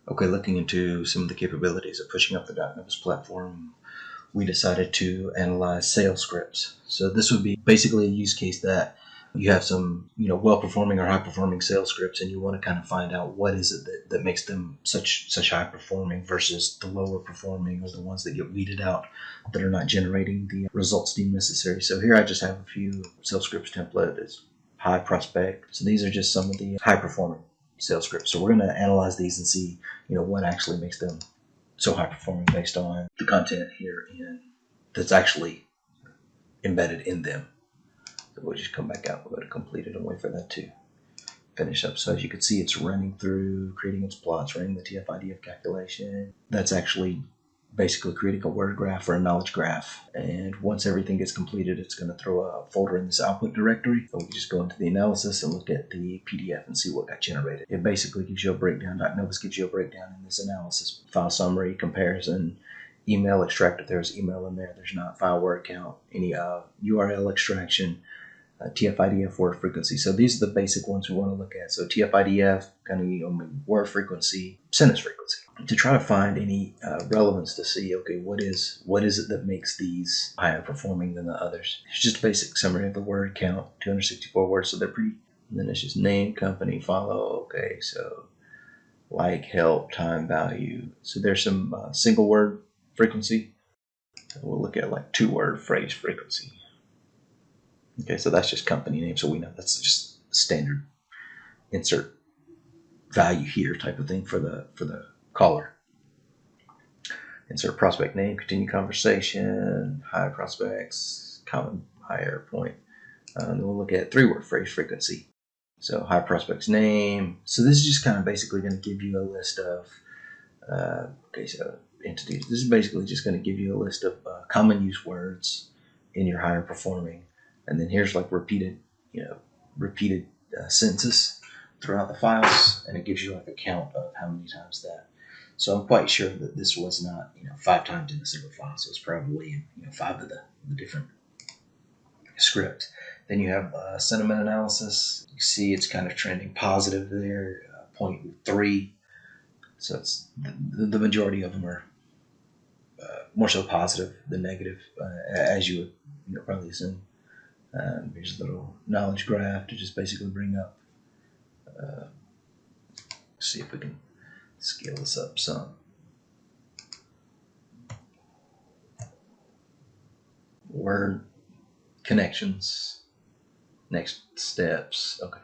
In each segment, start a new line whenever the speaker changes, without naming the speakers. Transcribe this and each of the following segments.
Okay, looking into some of the capabilities of pushing up the Docnovus platform, we decided to analyze sales scripts. So this would be basically a use case that you have some, well-performing or high-performing sales scripts, and you want to kind of find out what is it that makes them such high-performing versus the lower-performing, or the ones that get weeded out that are not generating the results deemed necessary. So here I just have a few sales scripts template. It's high prospect. So these are just some of the high-performing sales scripts. So we're going to analyze these and see, what actually makes them so high performing based on the content here that's actually embedded in them. So we'll just come back out, we'll go to completed and wait for that to finish up. So as you can see, it's running through, creating its plots, running the TF-IDF calculation. That's actually basically creating a word graph or a knowledge graph. And once everything gets completed, it's going to throw a folder in this output directory. So we can just go into the analysis and look at the PDF and see what got generated. It basically gives you a breakdown. Docnovus gives you a breakdown in this analysis. File summary, comparison, email extract if there's email in there. There's not. File word count, any URL extraction, TF-IDF word frequency. So these are the basic ones we want to look at. So TF-IDF, kind of word frequency, sentence frequency, to try to find any relevance to see, okay, what is it that makes these higher performing than the others. It's just a basic summary of the word count, 264 words, so they're pretty. And then it's just name, company, follow. Okay, so like, help, time, value. So there's some single word frequency. We'll look at like 2-word phrase frequency. Okay, so that's just company name, so we know that's just standard insert value here type of thing for the caller. Insert prospect name, continue conversation, high prospects, common higher point. Then we'll look at 3-word phrase frequency. So high prospect's name. So this is just kind of basically going to give you a list of so entities. This is basically just going to give you a list of common use words in your higher performing. And then here's like repeated sentences throughout the files, and it gives you like a count of how many times that. So I'm quite sure that this was not 5 times in a single file, so it's probably in 5 of the different scripts. Then you have sentiment analysis. You see it's kind of trending positive there, 0.3. So it's the majority of them are more so positive than negative, as you would probably assume. Here's a little knowledge graph to just basically bring up. See if we can scale this up some. Word connections, next steps. Okay.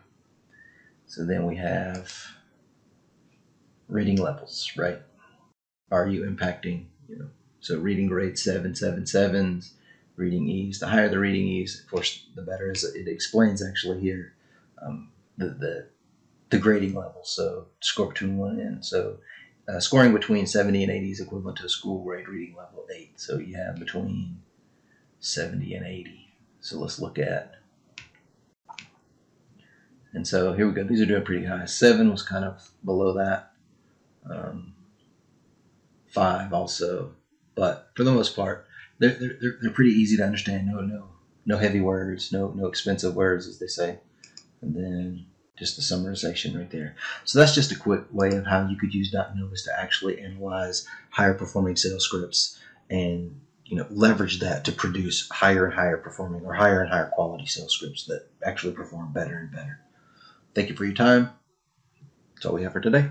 So then we have reading levels, right? Are you impacting, so reading grade 7, 7, 7s, reading ease. The higher the reading ease, of course, the better. As it explains actually here, the grading level. So score between 1 and so scoring between 70 and 80 is equivalent to a school grade reading level 8. So you have between 70 and 80. So let's look at. And so here we go. These are doing pretty high. 7 was kind of below that. 5 also, but for the most part, they're pretty easy to understand. No heavy words, no expensive words, as they say, and then just the summarization right there. So that's just a quick way of how you could use Docnovus to actually analyze higher performing sales scripts and leverage that to produce higher and higher performing or higher and higher quality sales scripts that actually perform better and better. Thank you for your time. That's all we have for today.